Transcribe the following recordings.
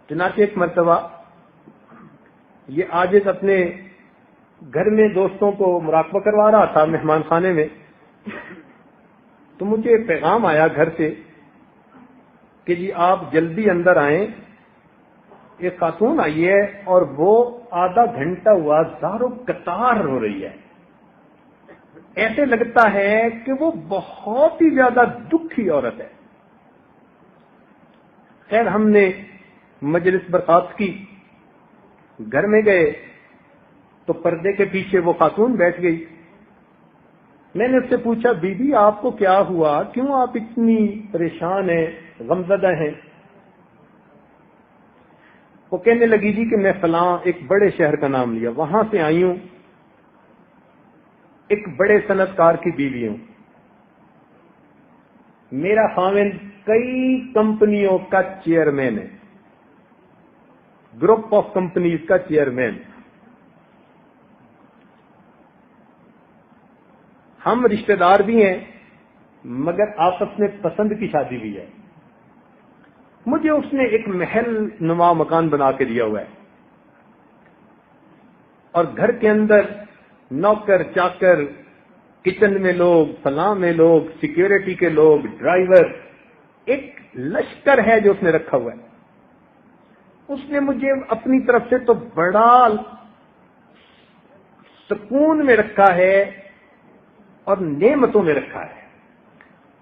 چنانچہ ایک مرتبہ یہ عاجز اپنے گھر میں دوستوں کو مراقبہ کروا رہا تھا مہمان خانے میں، تو مجھے پیغام آیا گھر سے کہ جی آپ جلدی اندر آئیں، ایک خاتون آئی ہے اور وہ آدھا گھنٹہ ہوا زارو قطار ہو رہی ہے، ایسے لگتا ہے کہ وہ بہت ہی زیادہ دکھی عورت ہے۔ خیر ہم نے مجلس برخاست کی، گھر میں گئے تو پردے کے پیچھے وہ خاتون بیٹھ گئی۔ میں نے اس سے پوچھا بی بی آپ کو کیا ہوا، کیوں آپ اتنی پریشان ہیں، غمزدہ ہیں؟ وہ کہنے لگی جی کہ میں فلاں ایک بڑے شہر کا نام لیا، وہاں سے آئی ہوں، ایک بڑے صنعت کار کی بیوی ہوں، میرا خاوند کئی کمپنیوں کا چیئرمین ہے، گروپ آف کمپنیز کا چیئرمین، ہم رشتہ دار بھی ہیں مگر آپس میں پسند کی شادی بھی ہے، مجھے اس نے ایک محل نما مکان بنا کے دیا ہوا ہے اور گھر کے اندر نوکر چاکر، کچن میں لوگ، فلاں میں لوگ، سیکیورٹی کے لوگ، ڈرائیور، ایک لشکر ہے جو اس نے رکھا ہوا ہے۔ اس نے مجھے اپنی طرف سے تو بڑا سکون میں رکھا ہے اور نعمتوں میں رکھا ہے،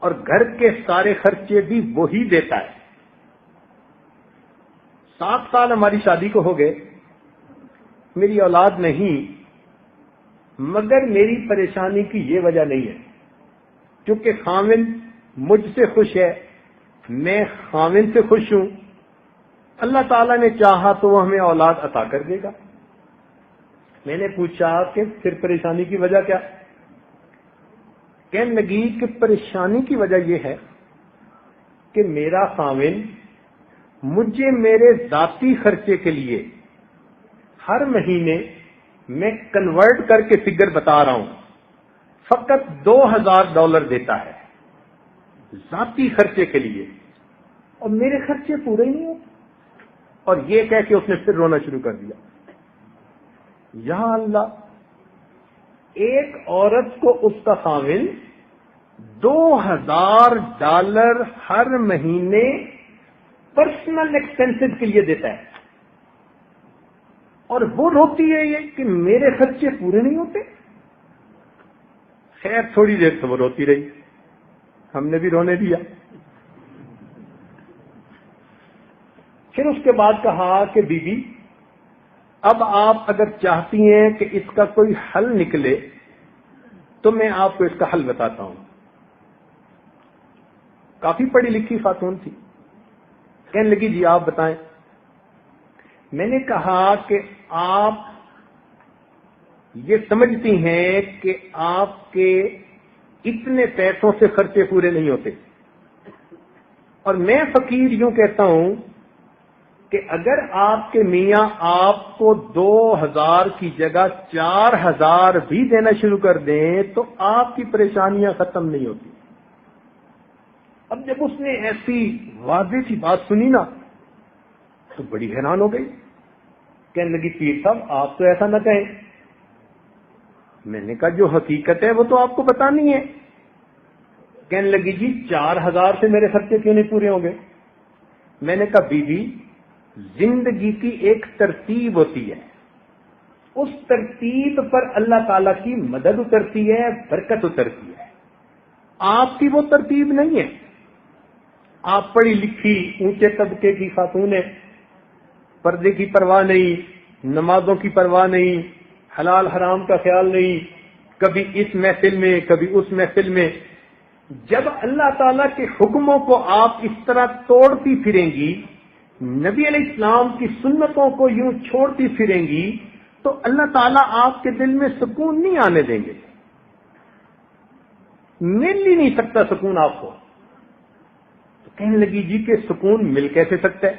اور گھر کے سارے خرچے بھی وہی دیتا ہے۔ 7 سال ہماری شادی کو ہو گئے، میری اولاد نہیں، مگر میری پریشانی کی یہ وجہ نہیں ہے، کیونکہ خاوند مجھ سے خوش ہے، میں خاوند سے خوش ہوں، اللہ تعالیٰ نے چاہا تو وہ ہمیں اولاد عطا کر دے گا۔ میں نے پوچھا کہ پھر پریشانی کی وجہ کیا؟ کہنے لگی کہ پریشانی کی وجہ یہ ہے کہ میرا خاوند مجھے میرے ذاتی خرچے کے لیے ہر مہینے میں کنورٹ کر کے فگر بتا رہا ہوں، فقط $2000 دیتا ہے ذاتی خرچے کے لیے، اور میرے خرچے پورے نہیں ہوتے۔ اور یہ کہہ کے اس نے پھر رونا شروع کر دیا۔ یا اللہ، ایک عورت کو اس کا خاوند $2000 ہر مہینے پرسنل ایکسپینسز کے لیے دیتا ہے، اور وہ روتی ہے یہ کہ میرے خرچے پورے نہیں ہوتے۔ خیر تھوڑی دیر سے وہ روتی رہی، ہم نے بھی رونے دیا۔ پھر اس کے بعد کہا کہ بی بی اب آپ اگر چاہتی ہیں کہ اس کا کوئی حل نکلے تو میں آپ کو اس کا حل بتاتا ہوں۔ کافی پڑھی لکھی خاتون تھی، کہنے لگی جی آپ بتائیں۔ میں نے کہا کہ آپ یہ سمجھتی ہیں کہ آپ کے اتنے پیسوں سے خرچے پورے نہیں ہوتے، اور میں فقیر یوں کہتا ہوں کہ اگر آپ کے میاں آپ کو 2000 کی جگہ 4000 بھی دینا شروع کر دیں تو آپ کی پریشانیاں ختم نہیں ہوتی۔ اب جب اس نے ایسی واضح سی بات سنی نا تو بڑی حیران ہو گئی، کہنے لگی پیر صاحب آپ تو ایسا نہ کہیں۔ میں نے کہا جو حقیقت ہے وہ تو آپ کو بتانی ہے۔ کہنے لگی جی 4000 سے میرے خرچے کیوں نہیں پورے ہوں گے؟ میں نے کہا بی بی زندگی کی ایک ترتیب ہوتی ہے، اس ترتیب پر اللہ تعالیٰ کی مدد اترتی ہے، برکت اترتی ہے، آپ کی وہ ترتیب نہیں ہے۔ آپ پڑھی لکھی اونچے طبقے کی خاتون ہیں، پردے کی پرواہ نہیں، نمازوں کی پرواہ نہیں، حلال حرام کا خیال نہیں، کبھی اس محفل میں کبھی اس محفل میں۔ جب اللہ تعالیٰ کے حکموں کو آپ اس طرح توڑتی پھریں گی، نبی علیہ السلام کی سنتوں کو یوں چھوڑتی پھریں گی، تو اللہ تعالیٰ آپ کے دل میں سکون نہیں آنے دیں گے، مل ہی نہیں سکتا سکون آپ کو۔ تو کہنے لگی جی کہ سکون مل کیسے سکتا ہے؟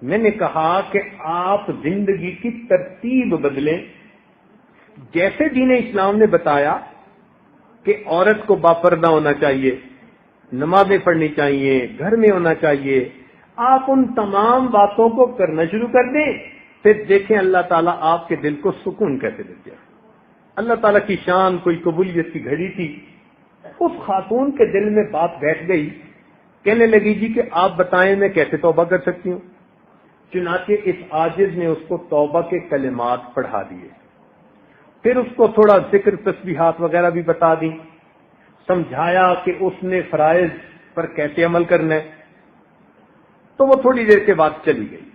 میں نے کہا کہ آپ زندگی کی ترتیب بدلیں، جیسے دین اسلام نے بتایا کہ عورت کو باپردہ ہونا چاہیے، نمازیں پڑھنی چاہیے، گھر میں ہونا چاہیے، آپ ان تمام باتوں کو کرنا شروع کر دیں، پھر دیکھیں اللہ تعالیٰ آپ کے دل کو سکون کیسے دیتے ہیں۔ اللہ تعالیٰ کی شان کوئی قبولیت کی گھڑی تھی، اس خاتون کے دل میں بات بیٹھ گئی، کہنے لگی جی کہ آپ بتائیں میں کیسے توبہ کر سکتی ہوں۔ چنانچہ اس عاجز نے اس کو توبہ کے کلمات پڑھا دیے، پھر اس کو تھوڑا ذکر تسبیحات وغیرہ بھی بتا دی، سمجھایا کہ اس نے فرائض پر کیسے عمل کرنا ہے، تو وہ تھوڑی دیر کے بعد چلی گئی۔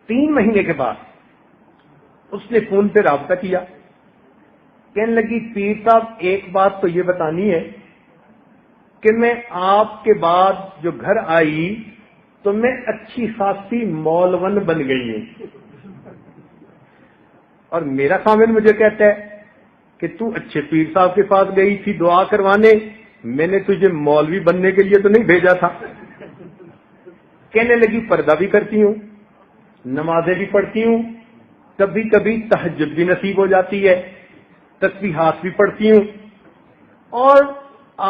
3 مہینے کے بعد اس نے فون پہ رابطہ کیا، کہنے لگی پیر صاحب ایک بات تو یہ بتانی ہے کہ میں آپ کے بعد جو گھر آئی تو میں اچھی خاصی مولون بن گئی ہوں، اور میرا خامن مجھے کہتا ہے کہ تو اچھے پیر صاحب کے پاس گئی تھی دعا کروانے، میں نے تجھے مولوی بننے کے لیے تو نہیں بھیجا تھا۔ کہنے لگی پردہ بھی کرتی ہوں، نمازیں بھی پڑھتی ہوں، کبھی کبھی تہجد بھی نصیب ہو جاتی ہے، تسبیحات بھی پڑھتی ہوں، اور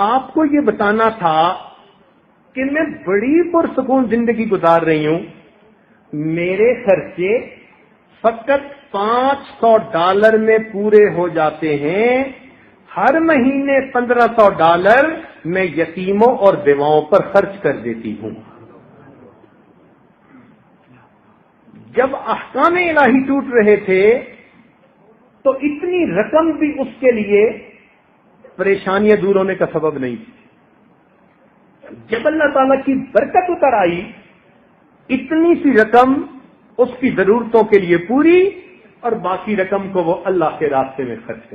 آپ کو یہ بتانا تھا کہ میں بڑی پرسکون زندگی گزار رہی ہوں، میرے خرچے فقط $500 میں پورے ہو جاتے ہیں، ہر مہینے $1500 میں یتیموں اور بیواؤں پر خرچ کر دیتی ہوں۔ جب احکام الہی ٹوٹ رہے تھے تو اتنی رقم بھی اس کے لیے پریشانیاں دور ہونے کا سبب نہیں تھی۔ جب اللہ تعالیٰ کی برکت اتر آئی، اتنی سی رقم اس کی ضرورتوں کے لیے پوری، اور باقی رقم کو وہ اللہ کے راستے میں خرچ کر